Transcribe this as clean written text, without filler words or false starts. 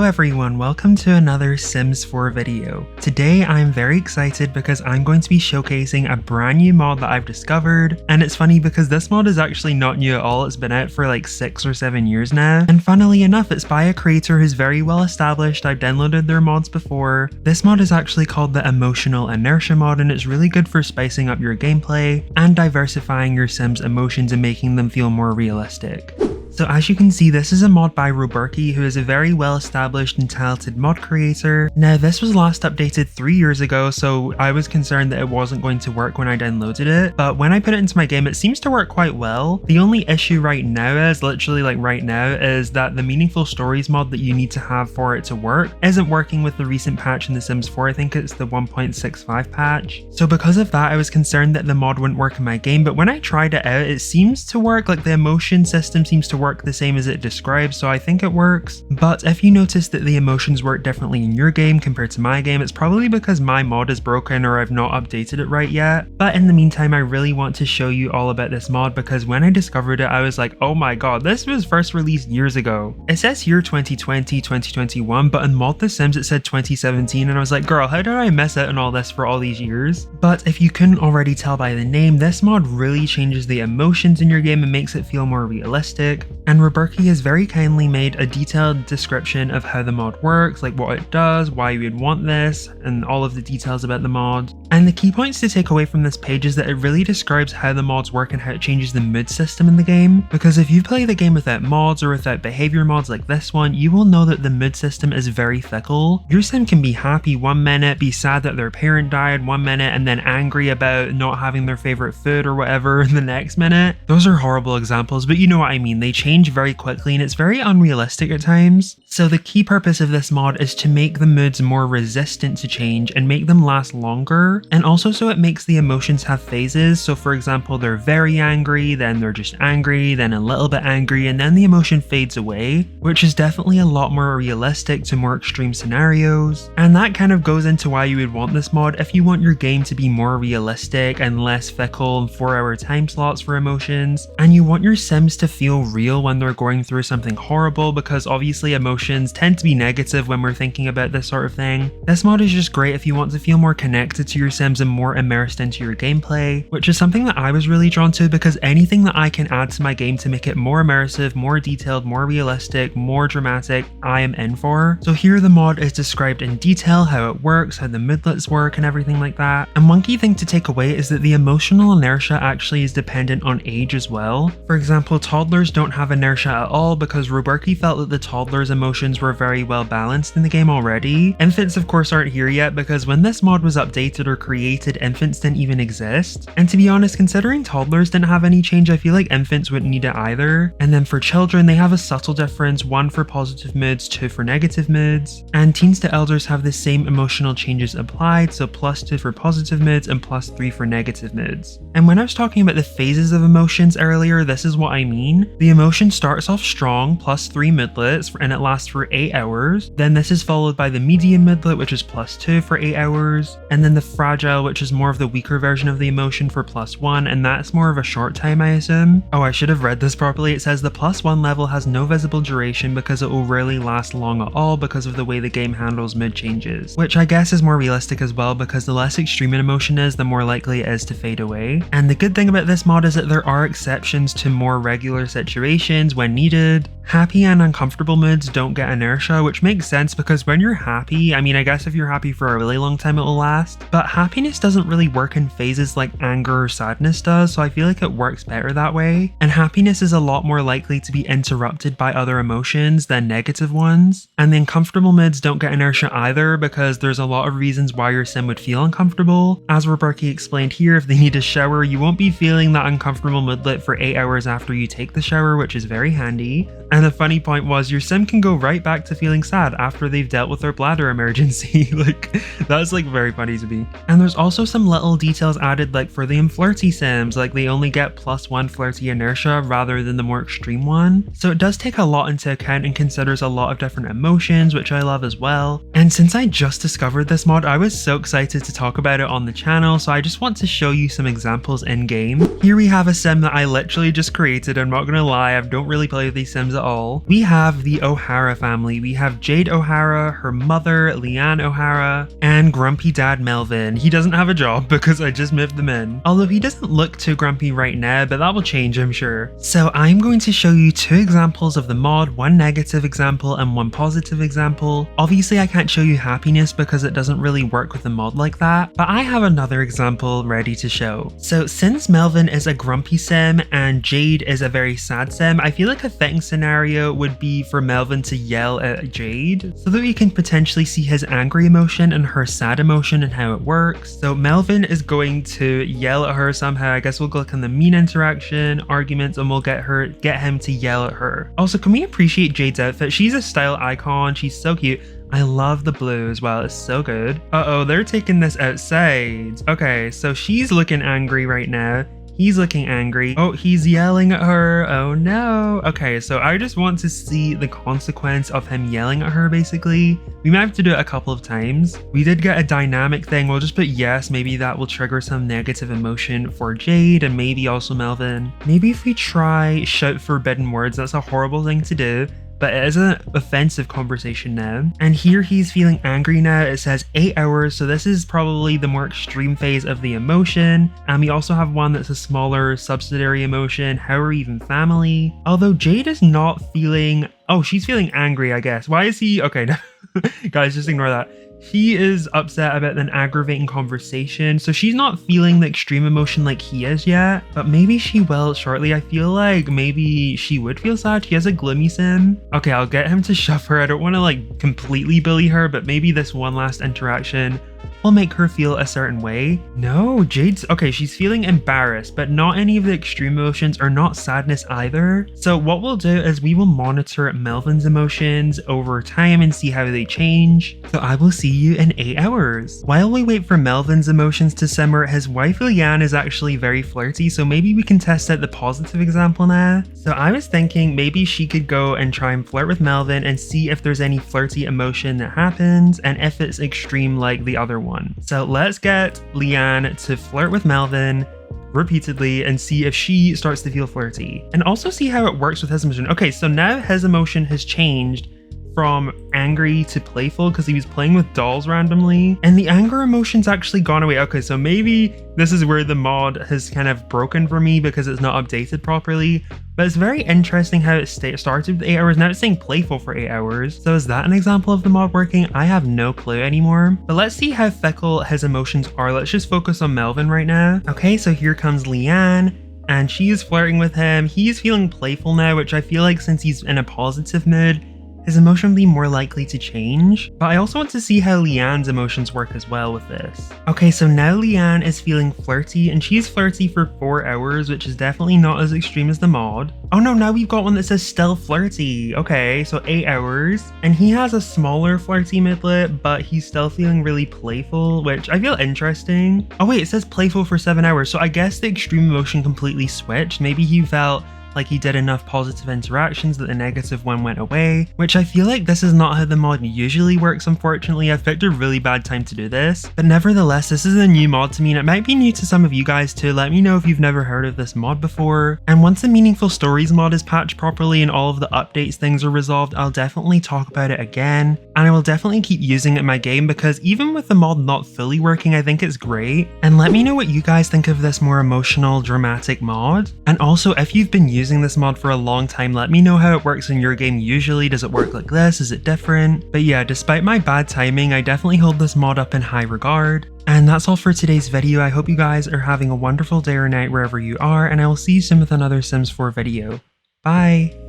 everyone, welcome to another Sims 4 video. Today I'm very excited because I'm going to be showcasing a brand new mod that I've discovered, and it's funny because this mod is actually not new at all. It's been out for like 6 or 7 years now, and funnily enough it's by a creator who's very well established. I've downloaded their mods before. This mod is actually called the Emotional Inertia mod, and it's really good for spicing up your gameplay and diversifying your Sims' emotions and making them feel more realistic. So as you can see, this is a mod by Roberki, who is a very well established and talented mod creator. Now this was last updated 3 years ago, so I was concerned that it wasn't going to work when I downloaded it, but when I put it into my game it seems to work quite well. The only issue right now is, literally like right now, is that the Meaningful Stories mod that you need to have for it to work isn't working with the recent patch in The Sims 4, I think it's the 1.65 patch. So because of that I was concerned that the mod wouldn't work in my game, but when I tried it out it seems to work. Like the emotion system seems to work the same as it describes, so I think it works. But if you notice that the emotions work differently in your game compared to my game, it's probably because my mod is broken or I've not updated it right yet. But in the meantime, I really want to show you all about this mod because when I discovered it I was like, oh my god, this was first released years ago. It says here 2020, 2021, but in Mod The Sims it said 2017, and I was like, girl, how did I miss out on all this for all these years? But if you couldn't already tell by the name, this mod really changes the emotions in your game and makes it feel more realistic. And Roberki has very kindly made a detailed description of how the mod works, like what it does, why you would want this, and all of the details about the mod. And the key points to take away from this page is that it really describes how the mods work and how it changes the mood system in the game. Because if you play the game without mods or without behavior mods like this one, you will know that the mood system is very fickle. Your sim can be happy one minute, be sad that their parent died one minute, and then angry about not having their favorite food or whatever the next minute. Those are horrible examples, but you know what I mean. They change very quickly and it's very unrealistic at times. So the key purpose of this mod is to make the moods more resistant to change and make them last longer, and also so it makes the emotions have phases. So for example, they're very angry, then they're just angry, then a little bit angry, and then the emotion fades away, which is definitely a lot more realistic to more extreme scenarios. And that kind of goes into why you would want this mod if you want your game to be more realistic and less fickle and 4-hour time slots for emotions, and you want your Sims to feel real when they're going through something horrible, because obviously emotions tend to be negative when we're thinking about this sort of thing. This mod is just great if you want to feel more connected to your Sims and more immersed into your gameplay, which is something that I was really drawn to, because anything that I can add to my game to make it more immersive, more detailed, more realistic, more dramatic, I am in for. So here the mod is described in detail, how it works, how the moodlets work and everything like that. And one key thing to take away is that the emotional inertia actually is dependent on age as well. For example, toddlers don't have inertia at all because Roberki felt that the toddlers' emotions were very well balanced in the game already. Infants of course aren't here yet because when this mod was updated or created, infants didn't even exist. And to be honest, considering toddlers didn't have any change, I feel like infants wouldn't need it either. And then for children, they have a subtle difference, 1 for positive moods, 2 for negative moods. And teens to elders have the same emotional changes applied, so +2 for positive moods and +3 for negative moods. And when I was talking about the phases of emotions earlier, this is what I mean. The emotion starts off strong, +3 moodlets, and it lasts for 8 hours. Then this is followed by the medium moodlet, which is +2 for 8 hours. And then the fragile, which is more of the weaker version of the emotion, for +1, and that's more of a short time, I assume. Oh, I should have read this properly. It says the +1 level has no visible duration because it will rarely last long at all because of the way the game handles mood changes. Which I guess is more realistic as well, because the less extreme an emotion is, the more likely it is to fade away. And the good thing about this mod is that there are exceptions to more regular situations when needed. Happy and uncomfortable moods don't get inertia, which makes sense because when you're happy, I mean, I guess if you're happy for a really long time it will last, but happiness doesn't really work in phases like anger or sadness does, so I feel like it works better that way. And happiness is a lot more likely to be interrupted by other emotions than negative ones. And the uncomfortable moods don't get inertia either because there's a lot of reasons why your sim would feel uncomfortable. As Roberki explained here, if they need a shower, you won't be feeling that uncomfortable moodlet for 8 hours after you take the shower, which is very handy. And the funny point was, your sim can go right back to feeling sad after they've dealt with their bladder emergency. Like, that's like very funny to me. And there's also some little details added, like for the flirty sims, like they only get +1 flirty inertia rather than the more extreme one. So it does take a lot into account and considers a lot of different emotions, which I love as well. And since I just discovered this mod, I was so excited to talk about it on the channel, so I just want to show you some examples in game. Here we have a sim that I literally just created. I'm not gonna lie, I don't really play with these sims at all. We have the O'Hara O'Hara family. We have Jade O'Hara, her mother, Leanne O'Hara, and grumpy dad Melvin. He doesn't have a job because I just moved them in. Although he doesn't look too grumpy right now, but that will change, I'm sure. So I'm going to show you two examples of the mod, one negative example and one positive example. Obviously I can't show you happiness because it doesn't really work with the mod like that, but I have another example ready to show. So since Melvin is a grumpy sim and Jade is a very sad sim, I feel like a fitting scenario would be for Melvin to yell at Jade so that we can potentially see his angry emotion and her sad emotion and how it works. So Melvin is going to yell at her somehow. I guess we'll click on the mean interaction, arguments, and we'll get him to yell at her. Also, can we appreciate Jade's outfit? She's a style icon. She's so cute. I love the blue as well, it's so good. Uh-oh, they're taking this outside. Okay, so she's looking angry right now. He's looking angry. Oh, he's yelling at her. Oh no. Okay, so I just want to see the consequence of him yelling at her, basically. We might have to do it a couple of times. We did get a dynamic thing. We'll just put yes. Maybe that will trigger some negative emotion for Jade and maybe also Melvin. Maybe if we try shout forbidden words, that's a horrible thing to do. But it is an offensive conversation now. And here he's feeling angry now. It says 8 hours, so this is probably the more extreme phase of the emotion. And we also have one that's a smaller subsidiary emotion, how are even family? Although Jade is not feeling, oh, she's feeling angry, I guess. Why is he, okay, no. Guys, just ignore that. She is upset about an aggravating conversation, so she's not feeling the extreme emotion like he is yet, but maybe she will shortly. I feel like maybe she would feel sad. She has a gloomy sim. Okay, I'll get him to shove her. I don't want to like completely bully her, but maybe this one last interaction will make her feel a certain way. No, Jade's, okay, she's feeling embarrassed, but not any of the extreme emotions or not sadness either. So what we'll do is we will monitor Melvin's emotions over time and see how they change. So I will see you in 8 hours. While we wait for Melvin's emotions to simmer, his wife Leanne is actually very flirty, so maybe we can test out the positive example now. So I was thinking maybe she could go and try and flirt with Melvin and see if there's any flirty emotion that happens and if it's extreme like the other one. So let's get Leanne to flirt with Melvin repeatedly and see if she starts to feel flirty and also see how it works with his emotion. Okay, so now his emotion has changed from angry to playful because he was playing with dolls randomly and the anger emotion's actually gone away. Okay, so maybe this is where the mod has kind of broken for me because it's not updated properly, but it's very interesting how it started with 8 hours. Now it's saying playful for 8 hours. So is that an example of the mod working? I have no clue anymore, but let's see how fickle his emotions are. Let's just focus on Melvin right now. Okay, so here comes Leanne and she is flirting with him. He's feeling playful now, which I feel like since he's in a positive mood, his emotion will be more likely to change, but I also want to see how Leanne's emotions work as well with this. Okay, so now Leanne is feeling flirty and she's flirty for 4 hours, which is definitely not as extreme as the mod. Oh no, now we've got one that says still flirty. Okay, so 8 hours and he has a smaller flirty midlet, but he's still feeling really playful, which I feel interesting. Oh wait, it says playful for 7 hours. So I guess the extreme emotion completely switched. Maybe he felt like he did enough positive interactions that the negative one went away, which I feel like this is not how the mod usually works. Unfortunately, I've picked a really bad time to do this, but nevertheless, this is a new mod to me and it might be new to some of you guys too. Let me know if you've never heard of this mod before. And once the Meaningful Stories mod is patched properly and all of the updates things are resolved, I'll definitely talk about it again. And I will definitely keep using it in my game because even with the mod not fully working, I think it's great. And let me know what you guys think of this more emotional, dramatic mod. And also, if you've been using this mod for a long time, let me know how it works in your game usually. Does it work like this? Is it different? But yeah, despite my bad timing, I definitely hold this mod up in high regard. And that's all for today's video. I hope you guys are having a wonderful day or night wherever you are, and I will see you soon with another Sims 4 video. Bye!